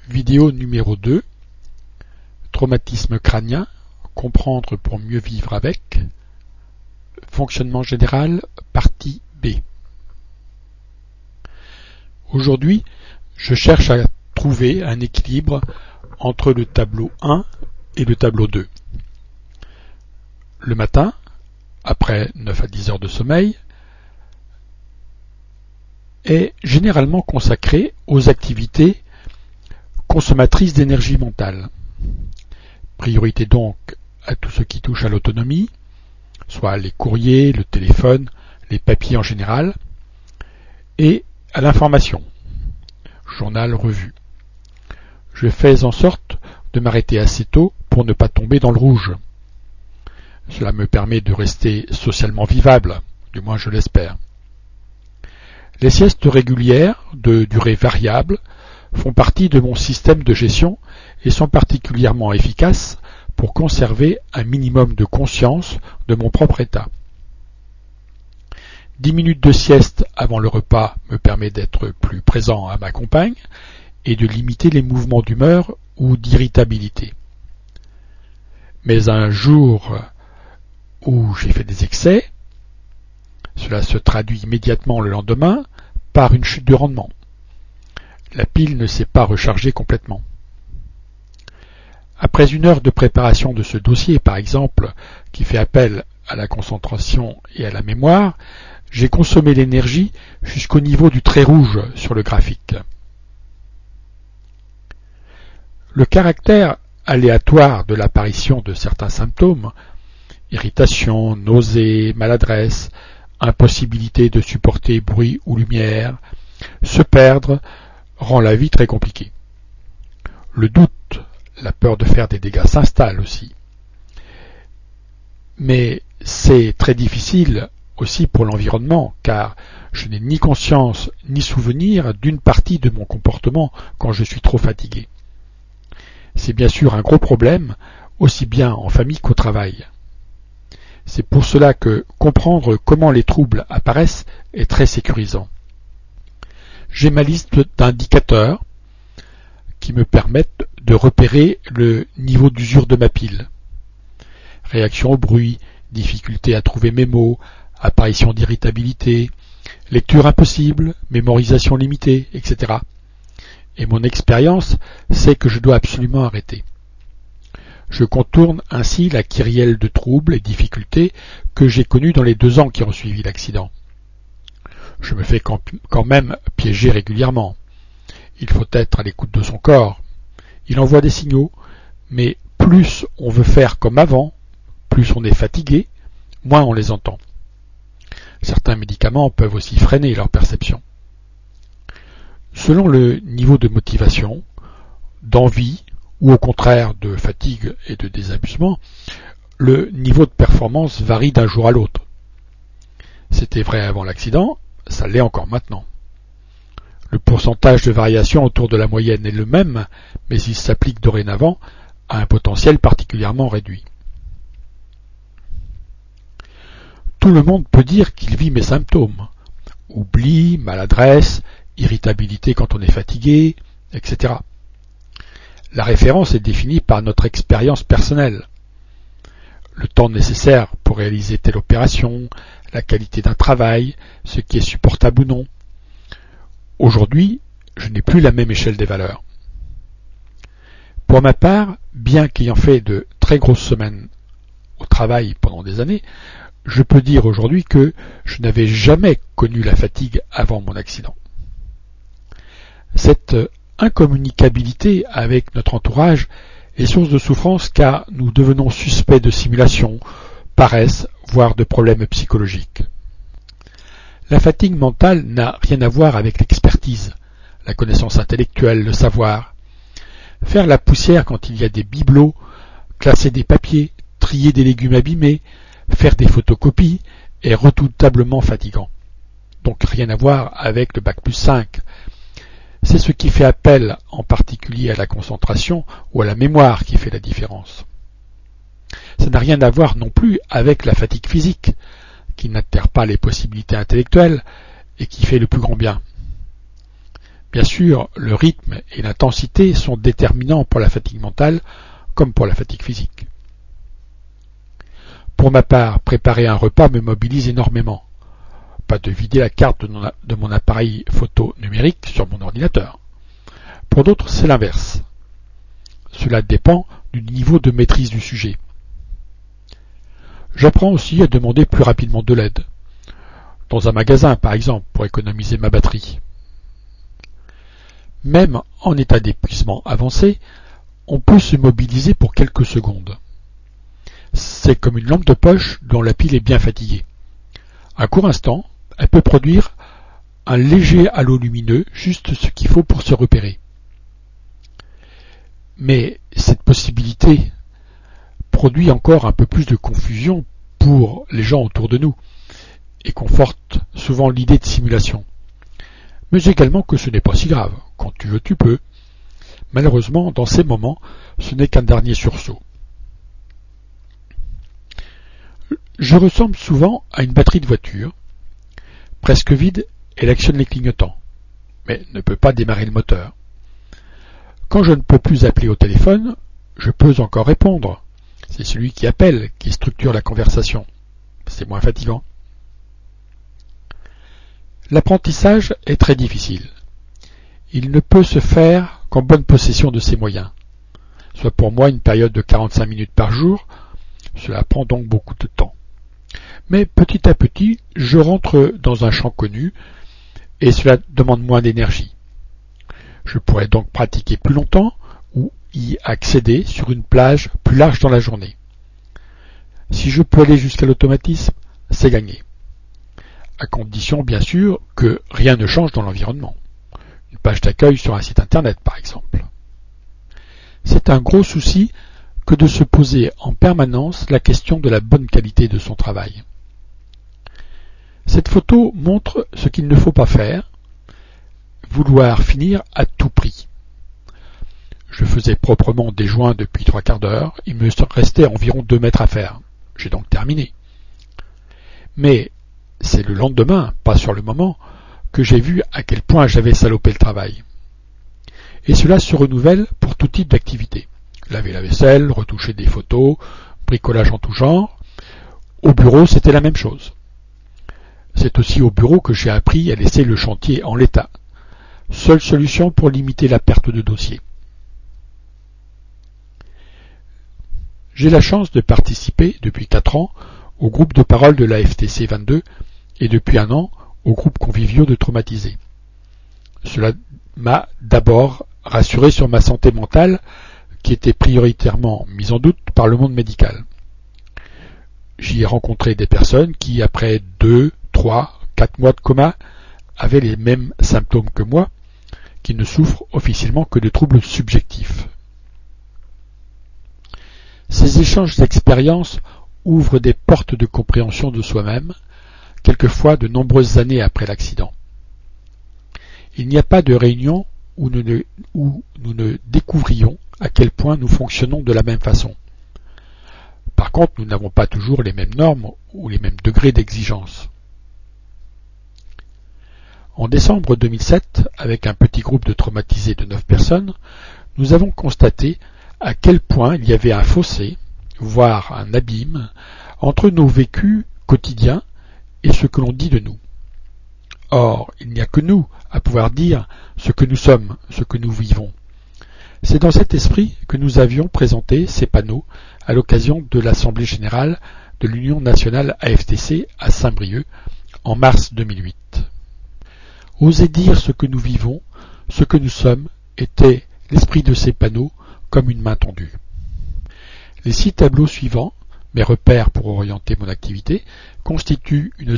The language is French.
Vidéo numéro 2. Traumatisme crânien, comprendre pour mieux vivre avec. Fonctionnement général, partie B. Aujourd'hui, je cherche à trouver un équilibre entre le tableau 1 et le tableau 2. Le matin, après 9 à 10 heures de sommeil, est généralement consacré aux activités consommatrices d'énergie mentale. Priorité donc à tout ce qui touche à l'autonomie, soit les courriers, le téléphone, les papiers en général, et à l'information, journal, revue. Je fais en sorte de m'arrêter assez tôt pour ne pas tomber dans le rouge. Cela me permet de rester socialement vivable, du moins je l'espère. Les siestes régulières, de durée variable, font partie de mon système de gestion et sont particulièrement efficaces pour conserver un minimum de conscience de mon propre état. 10 minutes de sieste avant le repas me permet d'être plus présent à ma compagne et de limiter les mouvements d'humeur ou d'irritabilité. Mais un jour où j'ai fait des excès, cela se traduit immédiatement le lendemain par une chute de rendement. La pile ne s'est pas rechargée complètement. Après une heure de préparation de ce dossier, par exemple, qui fait appel à la concentration et à la mémoire, j'ai consommé l'énergie jusqu'au niveau du trait rouge sur le graphique. Le caractère aléatoire de l'apparition de certains symptômes, irritation, nausée, maladresse, impossibilité de supporter bruit ou lumière, se perdre, rend la vie très compliquée. Le doute, la peur de faire des dégâts s'installe aussi. Mais c'est très difficile aussi pour l'environnement, car je n'ai ni conscience ni souvenir d'une partie de mon comportement quand je suis trop fatigué. C'est bien sûr un gros problème, aussi bien en famille qu'au travail. C'est pour cela que comprendre comment les troubles apparaissent est très sécurisant. J'ai ma liste d'indicateurs qui me permettent de repérer le niveau d'usure de ma pile. Réaction au bruit, difficulté à trouver mes mots, apparition d'irritabilité, lecture impossible, mémorisation limitée, etc. Et mon expérience, c'est que je dois absolument arrêter. Je contourne ainsi la kyrielle de troubles et difficultés que j'ai connue dans les 2 ans qui ont suivi l'accident. Je me fais quand même piéger régulièrement. Il faut être à l'écoute de son corps. Il envoie des signaux, mais plus on veut faire comme avant, plus on est fatigué, moins on les entend. Certains médicaments peuvent aussi freiner leur perception. Selon le niveau de motivation, d'envie, ou au contraire de fatigue et de désabusement, le niveau de performance varie d'un jour à l'autre. C'était vrai avant l'accident, ça l'est encore maintenant. Le pourcentage de variation autour de la moyenne est le même, mais il s'applique dorénavant à un potentiel particulièrement réduit. Tout le monde peut dire qu'il vit mes symptômes. Oubli, maladresse, irritabilité quand on est fatigué, etc. La référence est définie par notre expérience personnelle. Le temps nécessaire pour réaliser telle opération, la qualité d'un travail, ce qui est supportable ou non. Aujourd'hui, je n'ai plus la même échelle des valeurs. Pour ma part, bien qu'ayant fait de très grosses semaines au travail pendant des années, je peux dire aujourd'hui que je n'avais jamais connu la fatigue avant mon accident. Cette incommunicabilité avec notre entourage est source de souffrance car nous devenons suspects de simulation, paresse, voire de problèmes psychologiques. La fatigue mentale n'a rien à voir avec l'expertise, la connaissance intellectuelle, le savoir. Faire la poussière quand il y a des bibelots, classer des papiers, trier des légumes abîmés, faire des photocopies est redoutablement fatigant. Donc rien à voir avec le bac+5. C'est ce qui fait appel en particulier à la concentration ou à la mémoire qui fait la différence. Ça n'a rien à voir non plus avec la fatigue physique, qui n'altère pas les possibilités intellectuelles et qui fait le plus grand bien. Bien sûr, le rythme et l'intensité sont déterminants pour la fatigue mentale comme pour la fatigue physique. Pour ma part, préparer un repas me mobilise énormément. Pas de vider la carte de mon appareil photo numérique sur mon ordinateur. Pour d'autres, c'est l'inverse. Cela dépend du niveau de maîtrise du sujet. J'apprends aussi à demander plus rapidement de l'aide. Dans un magasin, par exemple, pour économiser ma batterie. Même en état d'épuisement avancé, on peut se mobiliser pour quelques secondes. C'est comme une lampe de poche dont la pile est bien fatiguée. Un court instant, elle peut produire un léger halo lumineux, juste ce qu'il faut pour se repérer. Mais cette possibilité produit encore un peu plus de confusion pour les gens autour de nous et conforte souvent l'idée de simulation. Mais également que ce n'est pas si grave. Quand tu veux, tu peux. Malheureusement, dans ces moments, ce n'est qu'un dernier sursaut. Je ressemble souvent à une batterie de voiture. Presque vide, elle actionne les clignotants, mais ne peut pas démarrer le moteur. Quand je ne peux plus appeler au téléphone, je peux encore répondre. C'est celui qui appelle qui structure la conversation. C'est moins fatigant. L'apprentissage est très difficile. Il ne peut se faire qu'en bonne possession de ses moyens, soit pour moi une période de 45 minutes par jour. Cela prend donc beaucoup de temps. Mais petit à petit, je rentre dans un champ connu et cela demande moins d'énergie. Je pourrais donc pratiquer plus longtemps ou y accéder sur une plage plus large dans la journée. Si je peux aller jusqu'à l'automatisme, c'est gagné. À condition, bien sûr, que rien ne change dans l'environnement. Une page d'accueil sur un site internet, par exemple. C'est un gros souci que de se poser en permanence la question de la bonne qualité de son travail. Cette photo montre ce qu'il ne faut pas faire, vouloir finir à tout prix. Je faisais proprement des joints depuis 3/4 d'heure, il me restait environ 2 mètres à faire. J'ai donc terminé. Mais c'est le lendemain, pas sur le moment, que j'ai vu à quel point j'avais salopé le travail. Et cela se renouvelle pour tout type d'activité. Laver la vaisselle, retoucher des photos, bricolage en tout genre. Au bureau, c'était la même chose. C'est aussi au bureau que j'ai appris à laisser le chantier en l'état. Seule solution pour limiter la perte de dossiers. J'ai la chance de participer depuis 4 ans au groupe de parole de la FTC 22 et depuis 1 an au groupe conviviaux de traumatisés. Cela m'a d'abord rassuré sur ma santé mentale qui était prioritairement mise en doute par le monde médical. J'y ai rencontré des personnes qui, après 2, 3, 4 mois de coma, avaient les mêmes symptômes que moi, qui ne souffrent officiellement que de troubles subjectifs. Ces échanges d'expériences ouvrent des portes de compréhension de soi-même, quelquefois de nombreuses années après l'accident. Il n'y a pas de réunion où nous ne découvrions à quel point nous fonctionnons de la même façon. Par contre, nous n'avons pas toujours les mêmes normes ou les mêmes degrés d'exigence. En décembre 2007, avec un petit groupe de traumatisés de 9 personnes, nous avons constaté à quel point il y avait un fossé, voire un abîme, entre nos vécus quotidiens et ce que l'on dit de nous. Or, il n'y a que nous à pouvoir dire ce que nous sommes, ce que nous vivons. C'est dans cet esprit que nous avions présenté ces panneaux à l'occasion de l'Assemblée générale de l'Union nationale AFTC à Saint-Brieuc en mars 2008. Oser dire ce que nous vivons, ce que nous sommes, était l'esprit de ces panneaux comme une main tendue. Les 6 tableaux suivants, mes repères pour orienter mon activité, constituent une